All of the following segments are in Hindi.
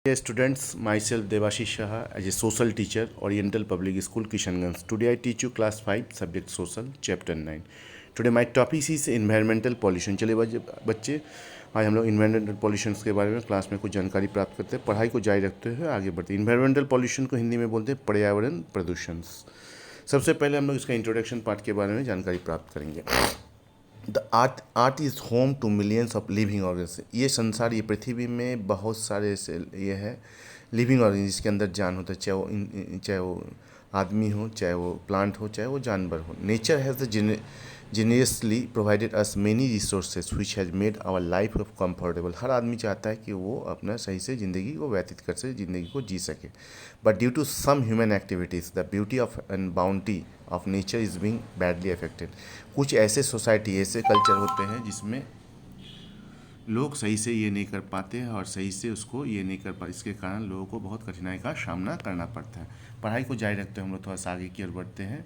Dear students, myself Devashish Shah as a social teacher, Oriental Public School, Kishanganj. Today I teach you class 5, subject social, chapter 9. Today my topic is environmental pollution. चलिए बच्चे आज हम लोग इन्वायरमेंटल पॉल्यूशन के बारे में क्लास में कुछ जानकारी प्राप्त करते हैं, पढ़ाई को जारी रखते हुए आगे बढ़ते हैं। इन्वायरमेंटल पॉल्यूशन को हिंदी में बोलते हैं पर्यावरण प्रदूषण। सबसे पहले हम लोग इसका इंट्रोडक्शन पार्ट के बारे में जानकारी प्राप्त करेंगे। The earth is home to millions of living organs. ये संसार, ये पृथ्वी में बहुत सारे ऐसे ये है लिविंग ऑर्गन जिसके अंदर जान होता है, चाहे वो आदमी हो, चाहे वो प्लांट हो, चाहे वो जानवर हो। Nature has the geniusly provided us many resources which has made our life comfortable. हर आदमी चाहता है कि वो अपना सही से ज़िंदगी को व्यतीत कर सके, ज़िंदगी को जी सके। But due to some human activities the beauty of and bounty of nature is being badly affected. कुछ ऐसे सोसाइटी, ऐसे कल्चर होते हैं जिसमें लोग सही से ये नहीं कर पाते हैं और सही से उसको ये नहीं कर पाते, इसके कारण लोगों को बहुत कठिनाई का सामना करना पड़ता है। पढ़ाई को जारी रखते हुए हम लोग थोड़ा सा आगे की ओर बढ़ते हैं।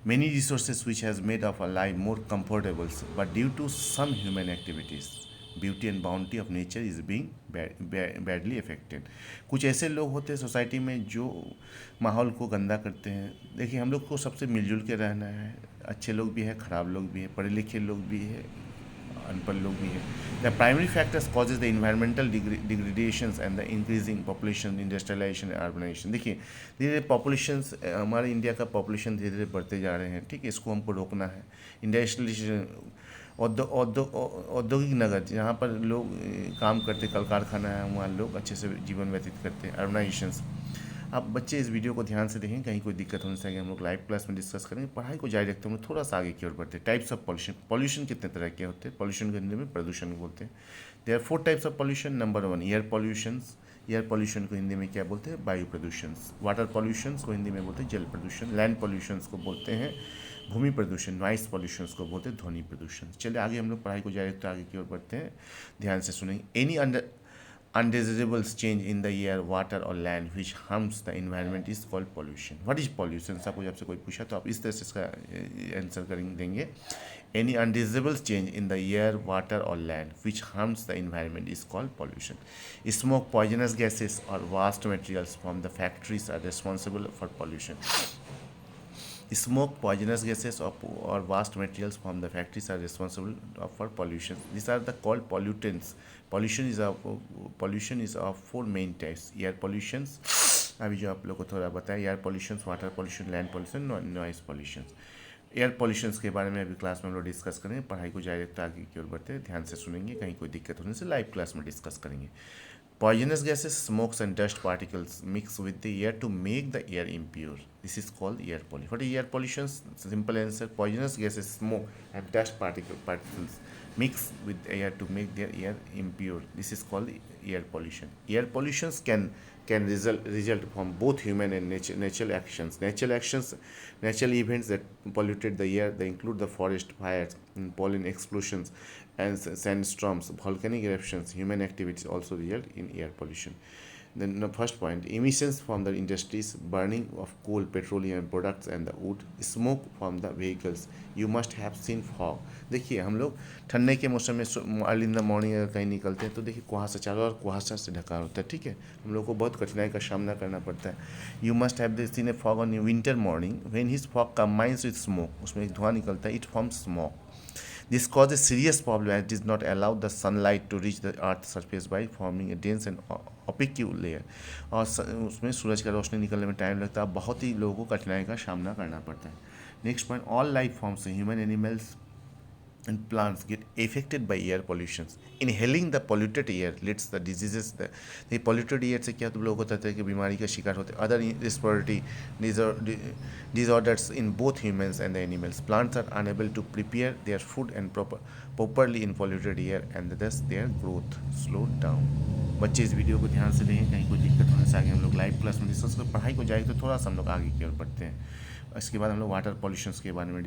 Many resources which has made of a life more comfortable but due to some human activities beauty and bounty of nature is being badly affected. कुछ ऐसे लोग होते हैं सोसाइटी में जो माहौल को गंदा करते हैं। देखिए, हम लोग को सबसे मिलजुल के रहना है। अच्छे लोग भी हैं, ख़राब लोग भी हैं, पढ़े लिखे लोग भी हैं, अनपढ़ लोग भी हैं। The primary factors causes the environmental degradations and the increasing population, industrialisation, urbanisation. देखिए, धीरे धीरे पॉपुलेशंस, हमारे इंडिया का पॉपुलेशन धीरे धीरे बढ़ते जा रहे हैं, ठीक है। इसको हमको रोकना है। इंडस्ट्रियलाइजेशन, औद्योगिक नगर, जहाँ पर लोग काम करते, कल कारखाना है, वहाँ लोग अच्छे से जीवन व्यतीत करते हैं। अर्बनाइजेशंस। आप बच्चे इस वीडियो को ध्यान से देखें, कहीं कोई दिक्कत होने से आगे हम लोग लाइव क्लास में डिस्कस करेंगे। पढ़ाई को जारी रखते हैं, हम लोग थोड़ा सा आगे की ओर बढ़ते हैं। Types of pollution. पॉल्यूशन कितने तरह के होते हैं? पॉल्यूशन को हिंदी में प्रदूषण बोलते हैं। There are 4 types of pollution. Number 1 air pollutions. Air pollution को हिंदी में क्या बोलते हैं? वायु प्रदूषण। वाटर पॉल्यूशंस को हिंदी में बोलते हैं जल प्रदूषण। लैंड पॉल्यूशंस को बोलते हैं भूमि प्रदूषण। नॉइस पॉल्यूशंस को बोलते हैं ध्वनि प्रदूषण। चलिए आगे हम लोग पढ़ाई को जारी रखते आगे की ओर बढ़ते हैं। ध्यान से सुनेंगे। Any undesirable change in the air, water or land which harms the environment is called pollution. What is pollution? Suppose आपसे कोई पूछा तो आप इस तरह से इसका आंसर देंगे। Any undesirable change in the air, water or land which harms the environment is called pollution. Smoke, poisonous gases or waste materials from the factories are responsible for pollution. Smoke, poisonous gases or waste materials from the factories are responsible for pollution. These are the called pollutants. Pollution is of 4 main types. Air pollutions, अभी जो आप लोग को थोड़ा बताया, air pollution, water pollution, land pollution, noise pollution. Air pollutions के बारे में अभी क्लास में हम लोग डिस्कस करेंगे। पढ़ाई को जारी रखते आगे की ओर बढ़ते हैं, ध्यान से सुनेंगे, कहीं कोई दिक्कत होने से लाइव क्लास में डिस्कस करेंगे। Poisonous gases, smokes and dust particles mix with the air to make the air impure. This is called air pollution. What is air pollution? Simple answer: poisonous gases, smoke and dust particles mix with the air to make their air impure. This is called air pollution. Air pollutions can result from both human and natural actions. Natural events that polluted the air. They include the forest fires, pollen explosions, and sandstorms. Volcanic eruptions. Human activities also result in air pollution. Then the first point: emissions from the industries, burning of coal, petroleum products and the wood, smoke from the vehicles. You must have seen fog. देखिए, हम लोग ठंडे के मौसम में अर्ली इन द मॉर्निंग अगर कहीं निकलते हैं तो देखिए कुहासा चारों और कुहासा से ढका होता है, ठीक है। हम लोग को बहुत कठिनाई का सामना करना पड़ता है। You must have seen A fog on winter morning when his fog combines with smoke. उसमें एक धुआं निकलता है, it forms smoke. This causes serious problem as it does not allow the sunlight to reach the earth's surface by forming a dense and opaque layer. और उसमें सूरज का रोशनी निकलने में टाइम लगता है, बहुत ही लोगों को कठिनाई का सामना करना पड़ता है। Next point: all life forms, human, animals and plants get affected by air pollution. Inhaling the polluted air leads the diseases. The polluted air से क्या तुम लोग होता है कि बीमारी का शिकार होते हैं। Other respiratory disorders in both humans and the animals. Plants are unable to prepare their food and properly in polluted air and thus their growth slow down. बच्चे इस वीडियो को ध्यान से देखें, कहीं कोई दिक्कत होने से आगे हम लोग लाइव क्लास में डिस्कस कर। पढ़ाई को जाएगी तो थोड़ा सा हम लोग आगे की ओर बढ़ते हैं। इसके बाद हम लोग वाटर पॉल्यूशंस के बारे में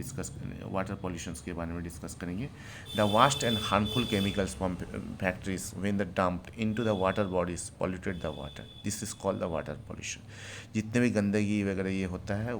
डिस्कस करेंगे। The vast and harmful chemicals from factories when the dumped into the water bodies polluted the water, this is called the water pollution. जितने भी गंदगी वगैरह ये होता है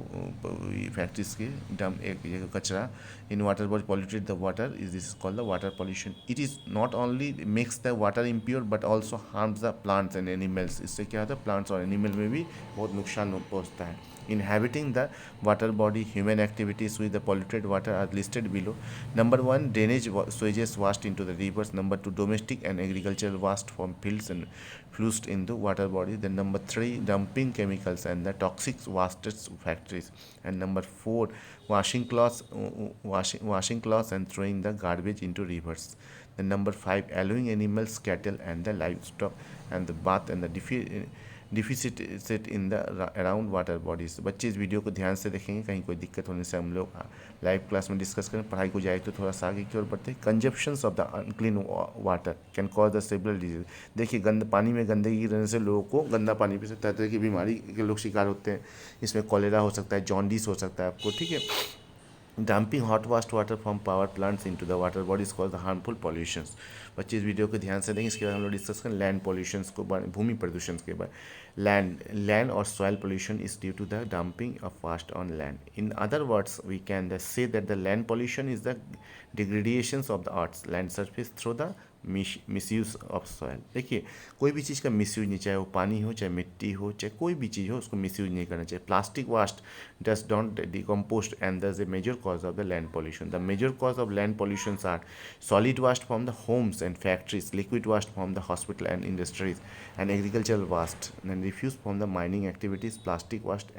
फैक्ट्रीज के डंप एक ये कचरा in water body polluted the water, is this is called the water pollution. It is not only makes the water impure but also harms the plants and animals. इससे क्या होता है, प्लांट्स और एनिमल में भी बहुत नुकसान पहुँचता है। Inhabiting the water body, human activities with the polluted water are listed below. Number 1, drainage sewage washed into the rivers. Number 2, domestic and agricultural waste from fields and flushed into water body. Then number 3, dumping chemicals and the toxic wastes factories. And number 4, washing clothes and throwing the garbage into rivers. Then number 5, allowing animals, cattle and the livestock and the bath and the deficit in the around water bodies. बच्चे इस वीडियो को ध्यान से देखेंगे, कहीं कोई दिक्कत होने से हम लोग लाइव क्लास में डिस्कस करें। पढ़ाई को जाए तो थोड़ा सा आगे की ओर बढ़ते हैं। Consumptions of the unclean water can cause the several disease. देखिए पानी में गंदगी रहने से लोगों को गंदा पानी पी से तरह तरह की बीमारी के लोग शिकार होते हैं। इसमें कॉलेरा हो सकता है, जॉन्डिस हो सकता है आपको, ठीक है। Dumping hot vast water from power plants into the water bodies cause the harmful pollutions. बच्चे इस वीडियो को ध्यान से देंगे। इसके बाद हम लोग डिस्कस करें लैंड पॉल्यूशंस को, भूमि प्रदूषण के बाद। लैंड और soil pollution is due to the dumping of waste on land. In other words we can say that the land pollution is the degradations of the earth's land surface through the misuse of soil. देखिए कोई भी चीज़ का मिसयूज नहीं, चाहे वो पानी हो, चाहे मिट्टी हो, चाहे कोई भी चीज़ हो, उसको मिसयूज नहीं करना चाहिए। Plastic waste does don't decompose and thus a major cause of the land pollution. The major cause of land pollutions are solid waste from the homes and factories, liquid waste from the hospital and industries, and agricultural waste, and refuse from the mining activities, plastic waste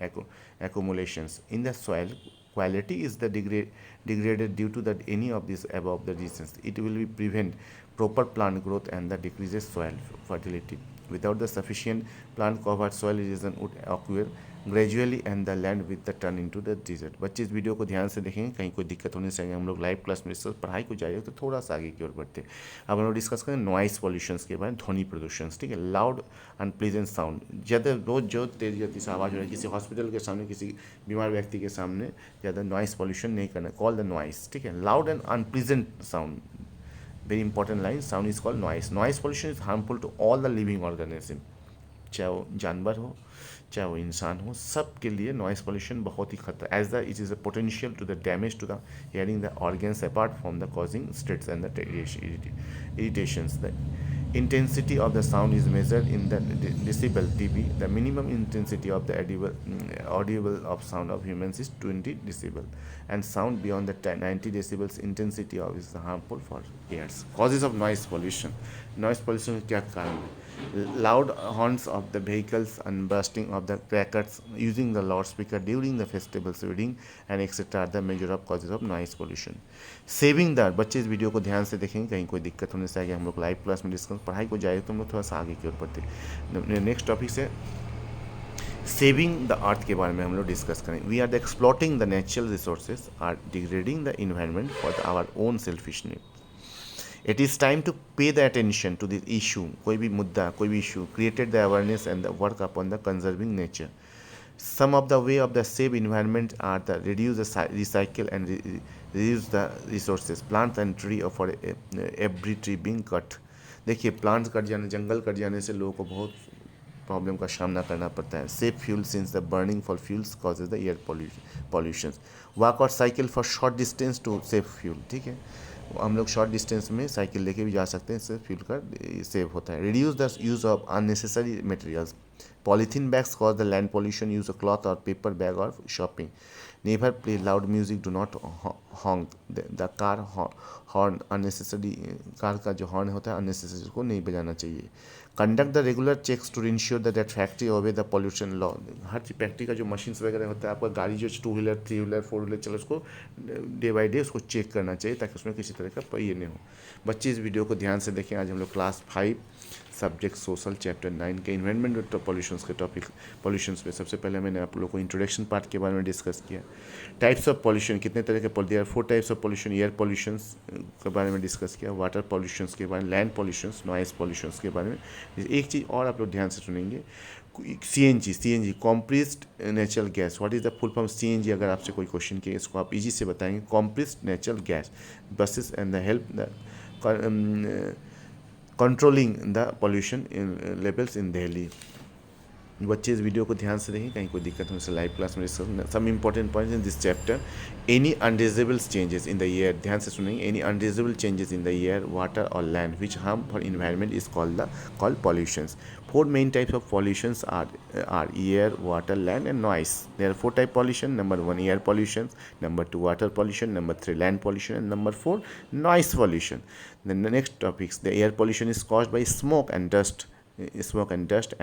accumulations in the soil. Quality is the degraded due to that any of these above the reasons. It will be prevent proper plant growth and the decreases soil fertility. Without the sufficient plant cover, soil erosion would occur gradually and the land with the turn into the dessert. बच्चे इस वीडियो को ध्यान से देखेंगे, कहीं कोई दिक्कत होने से हम लोग लाइव क्लास में डिस्कस पढ़ाई को जारी तो थोड़ा सा आगे की ओर बढ़ते हैं। अब हम लोग डिस्कस करें नॉइस पॉल्यूशंस के बारे में, ध्वनि प्रदूषण, ठीक है। लाउड अनप्लीजेंट साउंड, ज़्यादा रोज जो तेज गति से आवाज़ हो रहा है, किसी हॉस्पिटल के सामने, किसी बीमार व्यक्ति के सामने ज़्यादा नॉइस पॉल्यूशन नहीं करना, कॉल द नॉइस, ठीक है। Loud and unpleasant sound, very important line, sound is called noise. Noise pollution is harmful to all the living organism, चाहे वो जानवर हो चाहे वो इंसान हो, सब के लिए नॉइस पॉल्यूशन बहुत ही खतरा। As the it is a potential to the damage to the hearing the organs apart from the causing stress and the irritations. The intensity of the sound is measured in the decibel dB. The minimum intensity of the audible of sound of humans is 20 decibel, and sound beyond the 90 decibels intensity of is harmful for ears. Causes of noise pollution. Noise pollution क्या कारण है? Loud horns of the vehicles and bursting of the crackers, using the loudspeaker during the festivals, wedding and etc. are the major of causes of noise pollution. Saving the, बच्चे इस वीडियो को ध्यान से देखेंगे, कहीं कोई दिक्कत होने से आगे हम लोग लाइव क्लास में डिस्कस पढ़ाई को जाए तो हम लोग थोड़ा सा आगे की ओर बढ़ते। नेक्स्ट टॉपिक से सेविंग द अर्थ के बारे में हम लोग डिस्कस करें। We are the exploiting the natural resources are degrading the environment for our own selfish need. It is time to pay the attention to this issue. कोई भी मुद्दा, कोई भी issue, created the awareness and the work upon the conserving nature. Some of the way of the save environment are the reduce the recycle and reduce the resources, plant and tree for every tree being cut. देखिए प्लांट्स कट जाने, जंगल कट जाने से लोगों को बहुत प्रॉब्लम का सामना करना पड़ता है। Safe fuel since the burning for fuels causes the air pollution. Walk और cycle for short distance to save fuel, ठीक है। हम लोग शॉर्ट डिस्टेंस में साइकिल लेके भी जा सकते हैं, इससे फ्यूल का सेव होता है। Reduce the use of unnecessary materials. Polythene bags cause the land pollution. Use a cloth or paper bag or shopping. Never play loud music. Do not honk the car horn unnecessary. Car का जो हॉर्न होता है unnecessary को नहीं बजाना चाहिए। Conduct the regular checks to ensure that factory obey the pollution law. Her factory का जो मशीन्स वगैरह होता है, आपका गाड़ी जो 2 व्हीलर 3 व्हीलर 4 व्हीलर चलो, उसको डे बाई डे उसको चेक करना चाहिए ताकि उसमें किसी तरह का ये नहीं हो। बच्चे इस वीडियो को ध्यान से देखें। आज हम लोग क्लास 5 सब्जेक्ट सोशल चैप्टर 9 के इन्वायरमेंट पॉल्यूशंस के टॉपिक पॉल्यूशंस पे सबसे पहले मैंने आप लोगों को इंट्रोडक्शन पार्ट के बारे में डिस्कस किया। टाइप्स ऑफ पॉल्यूशन, कितने तरह के there 4 types of pollution. Air pollutions के बारे में डिस्कस किया, वाटर पॉल्यूशंस के बारे में, लैंड पॉल्यूशंस, नॉइस पॉल्यूशंस के बारे में। एक चीज़ और आप लोग ध्यान से सुनेंगे, CNG compressed natural gas. What is the full form CNG? अगर आपसे कोई क्वेश्चन किया इसको आप इजी से बताएंगे, compressed natural gas buses and the help the controlling the pollution levels in Delhi. बच्चे इस वीडियो को ध्यान से देखें, कहीं कोई दिक्कत हो इसे लाइव क्लास में discuss. Some important points in this chapter, any undesirable changes in the air, ध्यान से सुनेंगे, any undesirable changes in the air, water और land which harm for environment is called pollutions. 4 main types of pollutions are air, water, land and noise. There are 4 type pollution. Number 1 air pollution, number 2 water pollution, number 3 land pollution, and number 4 noise pollution. Then the next topics, the air pollution is caused by smoke and dust,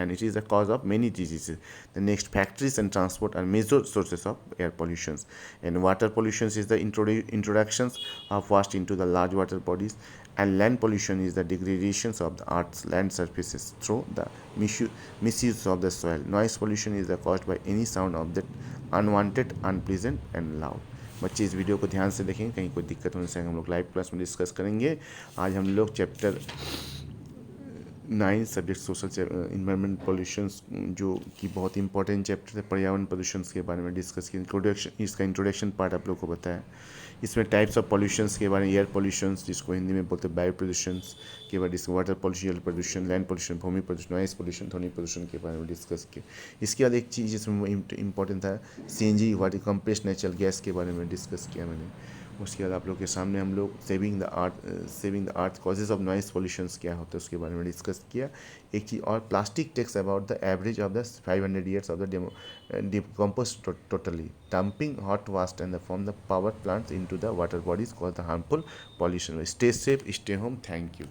and it is the cause of many diseases. The next, factories and transport are major sources of air pollutions. And water pollution is the introductions of waste into the large water bodies. And land pollution is the degradations of the earth's land surfaces through the misuse of the soil. Noise pollution is caused by any sound of that unwanted, unpleasant and loud. बच्चे इस वीडियो को ध्यान से देखें, कहीं कोई दिक्कत होने से हम लोग लाइव क्लास में डिस्कस करेंगे। आज हम लोग chapter 9 subject social environment pollutions, जो कि बहुत इंपॉर्टेंट चैप्टर है, पर्यावरण प्रदूषण के बारे में डिस्कस किया। इसका इंट्रोडक्शन पार्ट आप लोग को बताया। इसमें टाइप्स ऑफ पॉल्यूशंस के बारे में, एयर पॉल्यूशंस जिसको हिंदी में बोलते हैं वायु प्रदूषण के बारे में, वाटर पॉल्यूशन, जल प्रदूषण, लैंड पॉल्यूशन, भूमि प्रदूषण, नॉइस पॉल्यूशन, ध्वनि प्रदूषण के बारे में डिस्कस किया। इसके बाद एक चीज़ जिसमें इंपॉर्टेंट था, CNG water compressed natural gas के बारे में डिस्कस किया मैंने। उसके बाद आप लोग के सामने हम लोग saving the earth causes of noise pollutions क्या होता है उसके बारे में डिस्कस किया। एक चीज़ और, plastic takes about the average of the 500 years of the decompose totally, dumping hot waste and from the power plants into the water bodies cause the harmful pollution. Stay safe, stay home, thank you.